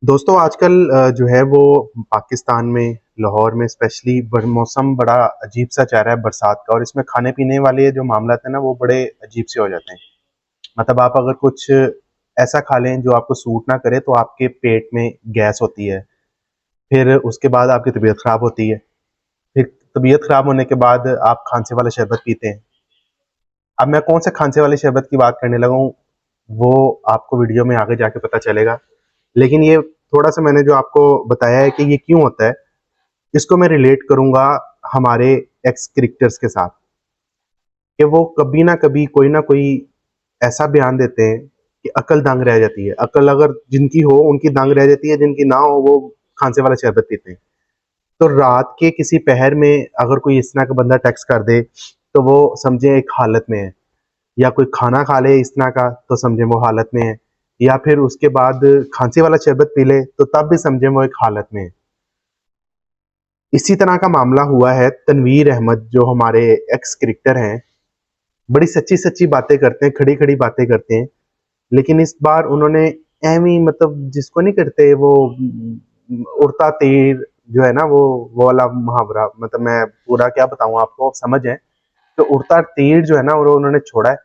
दोस्तों आजकल जो है वो पाकिस्तान में लाहौर में स्पेशली मौसम बड़ा अजीब सा चल रहा है बरसात का। और इसमें खाने पीने वाले जो मामला है ना वो बड़े अजीब से हो जाते हैं। मतलब आप अगर कुछ ऐसा खा लें जो आपको सूट ना करे तो आपके पेट में गैस होती है। फिर उसके बाद आपकी तबीयत खराब होती है। फिर तबीयत खराब होने के बाद आप खांसे वाला शरबत पीते हैं। अब मैं कौन से खांसे वाले शरबत की बात करने लगा हूँ वो आपको वीडियो में आगे जाके पता चलेगा। लेकिन ये थोड़ा सा मैंने जो आपको बताया है कि ये क्यों होता है, इसको मैं रिलेट करूंगा हमारे एक्स क्रिकेटर्स के साथ। कि वो कभी ना कोई ऐसा बयान देते हैं कि अकल दंग रह जाती है। अकल अगर जिनकी हो उनकी दंग रह जाती है, जिनकी ना हो वो खांसे वाला शरबत पीते हैं। तो रात के किसी पहर में अगर कोई इस तरह का बंदा टेक्स्ट कर दे तो वो समझे एक हालत में है। या कोई खाना खा ले इस तरह का तो समझे वो हालत में है। या फिर उसके बाद खांसी वाला शरबत पी ले तो तब भी समझे वो एक हालत में है। इसी तरह का मामला हुआ है तनवीर अहमद जो हमारे एक्स क्रिकेटर हैं। बड़ी सच्ची सच्ची बातें करते हैं, खड़ी खड़ी बातें करते हैं। लेकिन इस बार उन्होंने एमी मतलब जिसको नहीं करते वो उड़ता तीर जो है ना वो वाला मुहावरा, मतलब मैं पूरा क्या बताऊं आपको समझ है। तो उड़ता तीर जो है ना वो उन्होंने छोड़ा है।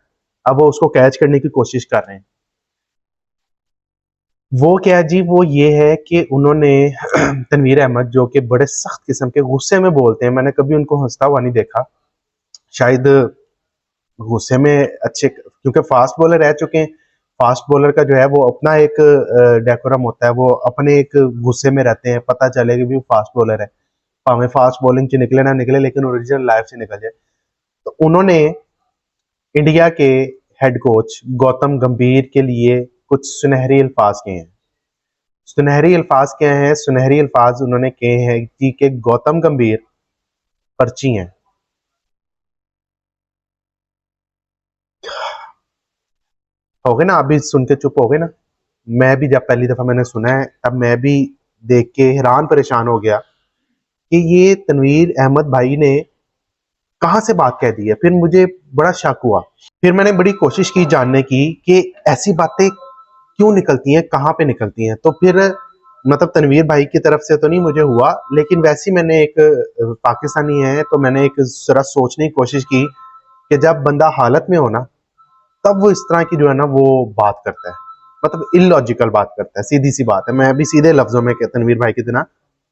अब वो उसको कैच करने की कोशिश कर रहे हैं। वो क्या जी, वो ये है कि उन्होंने तनवीर अहमद जो कि बड़े सख्त किस्म के गुस्से में बोलते हैं, मैंने कभी उनको हंसता हुआ नहीं देखा। शायद गुस्से में अच्छे क्योंकि फास्ट बॉलर रह चुके हैं। फास्ट बॉलर का जो है वो अपना एक डेकोरम होता है, वो अपने एक गुस्से में रहते हैं, पता चले कि भी वो फास्ट बॉलर है। भावें फास्ट बॉलिंग च निकले ना निकले लेकिन ओरिजिनल लाइफ से निकल जाए। तो उन्होंने इंडिया के हेड कोच गौतम गंभीर के लिए कुछ सुनहरी अल्फाज किए हैं। सुनहरी अल्फाज क्या हैं? सुनहरी अल्फाज उन्होंने कहे हैं कि गौतम गंभीर पर्ची हैं। हो गए ना, अभी सुन के चुप हो गए ना। मैं भी जब पहली दफा मैंने सुना है तब मैं भी देख के हैरान परेशान हो गया कि ये तनवीर अहमद भाई ने कहाँ से बात कह दी है। फिर मुझे बड़ा शक हुआ। फिर मैंने बड़ी कोशिश की जानने की कि ऐसी बातें क्यों निकलती हैं, कहाँ पे निकलती हैं। तो फिर मतलब तनवीर भाई की तरफ से तो नहीं मुझे हुआ, लेकिन वैसे ही मैंने एक पाकिस्तानी है तो मैंने एक जरा सोचने की कोशिश की कि जब बंदा हालत में हो ना तब वो इस तरह की जो है ना वो बात करता है। मतलब इलॉजिकल बात करता है, सीधी सी बात है। मैं अभी सीधे लफ्जों में तनवीर भाई की तरह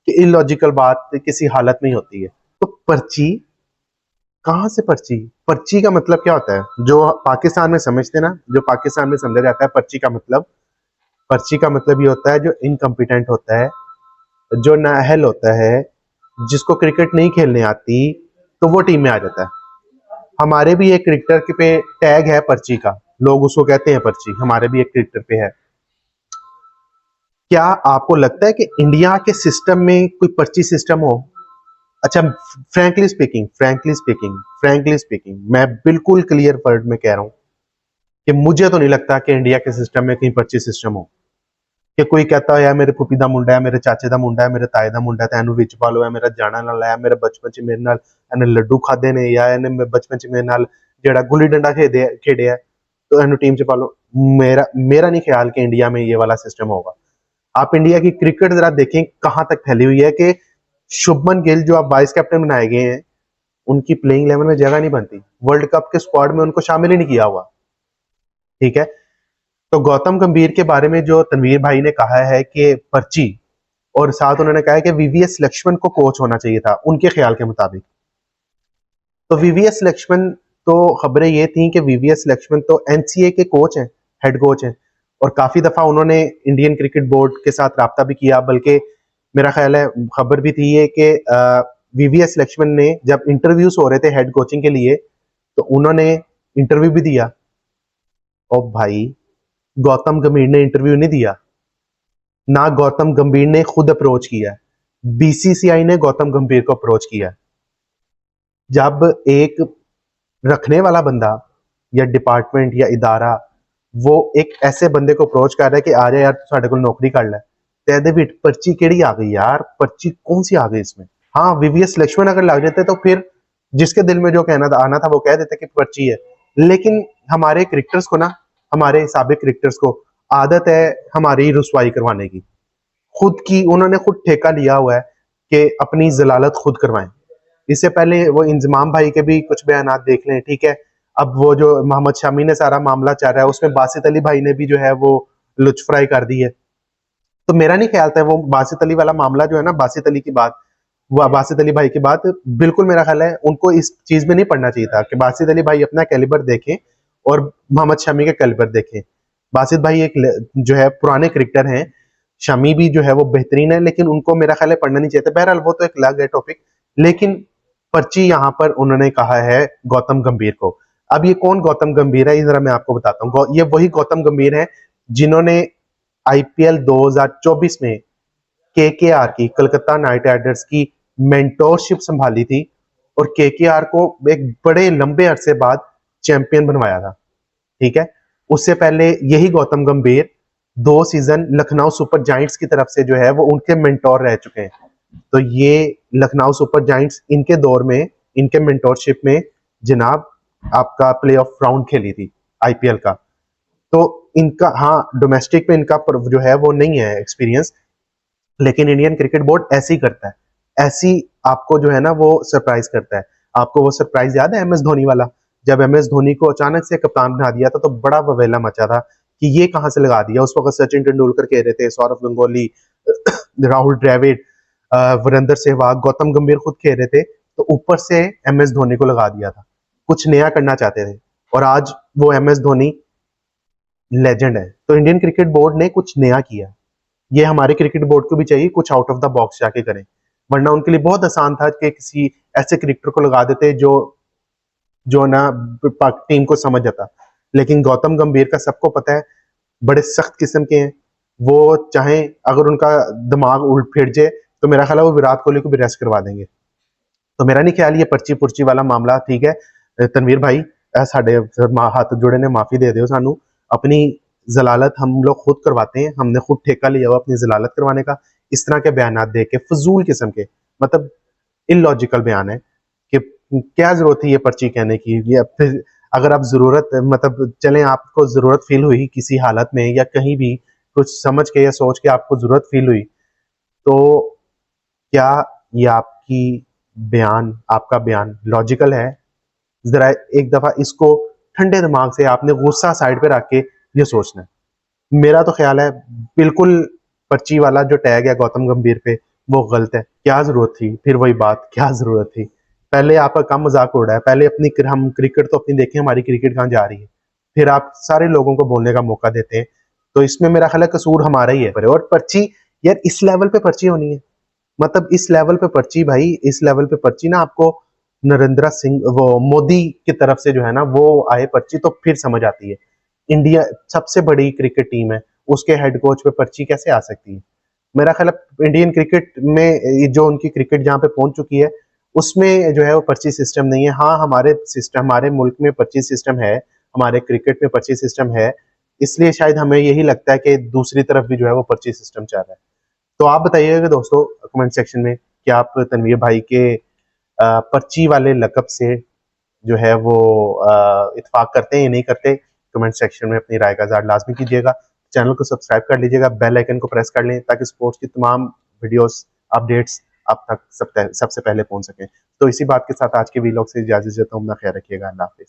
कि इलॉजिकल बात किसी हालत में ही होती है। तो पर्ची, कहाँ से पर्ची? पर्ची का मतलब क्या होता है जो पाकिस्तान में समझते ना, जो पाकिस्तान में समझा जाता है पर्ची का मतलब। पर्ची का मतलब ये होता है जो इनकम्पिटेंट होता है, जो नाअहल होता है, जिसको क्रिकेट नहीं खेलने आती, तो वो टीम में आ जाता है। हमारे भी एक क्रिकेटर के पे टैग है पर्ची का, लोग उसको कहते हैं पर्ची, हमारे भी एक क्रिकेटर पे है। क्या आपको लगता है कि इंडिया के सिस्टम में कोई पर्ची सिस्टम हो? अच्छा, फ्रैंकली स्पीकिंग मैं बिल्कुल क्लियर वर्ड में कह रहा हूँ कि मुझे तो नहीं लगता कि इंडिया के सिस्टम में कहीं पर्ची सिस्टम हो। कि कोई कहता है यार मेरे फुफी दा मुंडा है, मेरे चाचे दा मुंडा है, मेरे ताए दा मुंडा है, तैनू विच पालो है, मेरा जाना ना लाया, मेरे बचपन च मेरे नाल इन्हें लड्डू खादे ने, या इन्हें बचपन च मेरे नाल जेड़ा गुल्ली डंडा खेडे है तो इन्हें टीम च पालो। मेरा मेरा नहीं ख्याल कि इंडिया में ये वाला सिस्टम होगा। आप इंडिया की क्रिकेट जरा देखें कहां तक फैली हुई है कि शुभमन गिल जो आप वाइस कैप्टन बनाए गए हैं उनकी प्लेइंग 11 में जगह नहीं बनती। वर्ल्ड कप के स्क्वाड में उनको शामिल ही नहीं किया हुआ। ठीक है। तो गौतम गंभीर के बारे में जो तनवीर भाई ने कहा है कि पर्ची, और साथ उन्होंने कहा है कि वीवीएस लक्ष्मण को कोच होना चाहिए था उनके ख्याल के मुताबिक। तो वीवीएस लक्ष्मण, तो खबरें ये थी कि वीवीएस लक्ष्मण तो एनसीए के कोच हैं, हेड कोच हैं। और काफी दफा उन्होंने इंडियन क्रिकेट बोर्ड के साथ रब्ता भी किया, बल्कि मेरा ख्याल है खबर भी थी ये कि वीवीएस लक्ष्मण ने जब इंटरव्यूज हो रहे थे हेड कोचिंग के लिए तो उन्होंने इंटरव्यू भी दिया। और भाई गौतम गंभीर ने इंटरव्यू नहीं दिया, ना गौतम गंभीर ने खुद अप्रोच किया, बीसीसीआई ने गौतम गंभीर को अप्रोच किया। जब एक रखने वाला बंदा या डिपार्टमेंट या इदारा वो एक ऐसे बंदे को अप्रोच कर रहा है कि आ जा यार तू साडे कोल नौकरी कर ले, ते विच पर्ची केड़ी आ गई यार? पर्ची कौन सी आ गई इसमें? हाँ, वीवीएस लक्ष्मण अगर लग जाते तो फिर जिसके दिल में जो कहना था आना था वो कह देते कि पर्ची है। लेकिन हमारे क्रिकेटर्स को ना, हमारे साबिक क्रिकेटर्स को आदत है हमारी रुसवाई करवाने की। उन्होंने खुद ठेका लिया हुआ है कि अपनी जलालत खुद करवाएं। इससे पहले वो इंजमाम भाई के भी कुछ बयानात देख लें, ठीक है। अब वो जो मोहम्मद शमी ने सारा मामला चल रहा है उसमें बासित अली भाई ने भी जो है वो लुच फ्राई कर दी है। तो मेरा नहीं ख्याल था वो बासित अली वाला मामला जो है ना, बासित अली की बात, वो बासित अली भाई की बात, बिल्कुल मेरा ख्याल है उनको इस चीज में नहीं पढ़ना चाहिए था कि बासित अली भाई अपना कैलिबर देखें और मोहम्मद शमी का कैलिबर देखें। बासित भाई एक जो है पुराने क्रिकेटर हैं, शमी भी जो है वो बेहतरीन है, लेकिन उनको मेरा ख्याल है पढ़ना नहीं चाहिए था। बहरहाल वो तो एक अलग है टॉपिक। लेकिन पर्ची यहाँ पर उन्होंने कहा है गौतम गंभीर को। अब ये कौन गौतम गंभीर है, ये जरा मैं आपको बताता हूँ। ये वही गौतम गंभीर है जिन्होंने आईपीएल 2024 में केकेआर की, कलकत्ता नाइट राइडर्स की मेंटोरशिप संभाली थी और केकेआर को एक बड़े लंबे अरसे बाद चैंपियन बनवाया था, ठीक है। उससे पहले यही गौतम गंभीर 2 सीजन लखनऊ सुपर जायंट्स की तरफ से जो है वो उनके मेंटोर रह चुके हैं। तो ये लखनऊ सुपर जायंट्स इनके दौर में, इनके मेंटोरशिप में जनाब आपका प्ले ऑफ राउंड खेली थी आईपीएल का। तो इनका, हाँ, डोमेस्टिक में इनका जो है वो नहीं है एक्सपीरियंस, लेकिन इंडियन क्रिकेट बोर्ड ऐसे ही करता है, ऐसी आपको जो है ना वो सरप्राइज करता है। आपको वो सरप्राइज याद है एमएस धोनी वाला, जब एमएस धोनी को अचानक से कप्तान बना दिया था तो बड़ा बवेला मचा था कि ये कहां से लगा दिया। उस वक्त सचिन तेंदुलकर कह रहे थे, सौरव गंगोली, राहुल द्रविड़, वीरेंद्र सहवाग, गौतम गंभीर खुद कह रहे थे, तो ऊपर से एमएस धोनी को लगा दिया था। कुछ नया करना चाहते थे और आज वो एमएस धोनी लेजेंड है। तो इंडियन क्रिकेट बोर्ड ने कुछ नया किया, ये हमारे क्रिकेट बोर्ड को भी चाहिए कुछ आउट ऑफ द बॉक्स जाके करें। वरना उनके लिए बहुत आसान था कि किसी ऐसे क्रिकेटर को लगा देते जो जो ना टीम को समझ जाता। लेकिन गौतम गंभीर का सबको पता है बड़े सख्त किस्म के हैं वो, चाहे अगर उनका दिमाग उल्ट फिर जाए तो मेरा ख्याल है वो विराट कोहली को भी रेस्ट करवा देंगे। तो मेरा नहीं ख्याल ये पर्ची पुर्ची वाला मामला ठीक है। तनवीर भाई, साढ़े हाथ जुड़े ने माफी दे दो सानू, अपनी जलालत हम लोग खुद करवाते हैं, हमने खुद ठेका लिया हुआ अपनी जलालत करवाने का। इस तरह के बयान दे के फजूल किस्म के, मतलब इलॉजिकल बयान है कि क्या जरूरत है ये पर्ची कहने की। ये फिर अगर आप जरूरत, मतलब चलें आपको जरूरत फील हुई किसी हालत में या कहीं भी कुछ समझ के या सोच के आपको जरूरत फील हुई, तो क्या ये आपका बयान लॉजिकल है? जरा एक दफा इसको ठंडे दिमाग से आपने गुस्सा साइड पे रख के ये सोचना है। मेरा तो ख्याल है बिल्कुल पर्ची वाला जो टैग है गौतम गंभीर पे वो गलत है। क्या जरूरत थी, फिर वही बात, क्या जरूरत थी? पहले आपका कम मजाक उड़ रहा है, पहले हम क्रिकेट तो अपनी देखें, हमारी क्रिकेट कहाँ जा रही है, फिर आप सारे लोगों को बोलने का मौका देते हैं। तो इसमें मेरा ख्याल है कसूर हमारा ही है। और पर्ची यार इस लेवल पे पर्ची होनी है, मतलब इस लेवल पे पर्ची, भाई इस लेवल पे पर्ची ना आपको नरेंद्र सिंह, वो मोदी की तरफ से जो है ना वो आए पर्ची तो फिर समझ आती है। इंडिया सबसे बड़ी क्रिकेट टीम है, उसके हेड कोच पे पर्ची कैसे आ सकती है? मेरा ख्याल है इंडियन क्रिकेट में जो उनकी क्रिकेट जहाँ पे पहुंच चुकी है उसमें जो है वो पर्ची सिस्टम नहीं है। हाँ, हमारे मुल्क में पर्ची सिस्टम है, हमारे क्रिकेट में पर्ची सिस्टम है, इसलिए शायद हमें यही लगता है कि दूसरी तरफ भी जो है वो पर्ची सिस्टम चल रहा है। तो आप बताइएगा दोस्तों कमेंट सेक्शन में कि आप तनवीर भाई के पर्ची वाले लकब से जो है वो इत्तेफाक करते हैं या नहीं करते। कमेंट सेक्शन में अपनी राय का इज़हार लाजमी कीजिएगा। चैनल को सब्सक्राइब कर लीजिएगा, बेल आइकन को प्रेस कर लें ताकि स्पोर्ट्स की तमाम वीडियोस, अपडेट्स आप तक सबसे पहले पहुंच सकें। तो इसी बात के साथ आज के वीलॉग से इजाजत देता हूं। अपना ख्याल रखिएगा। अल्लाह हाफिज।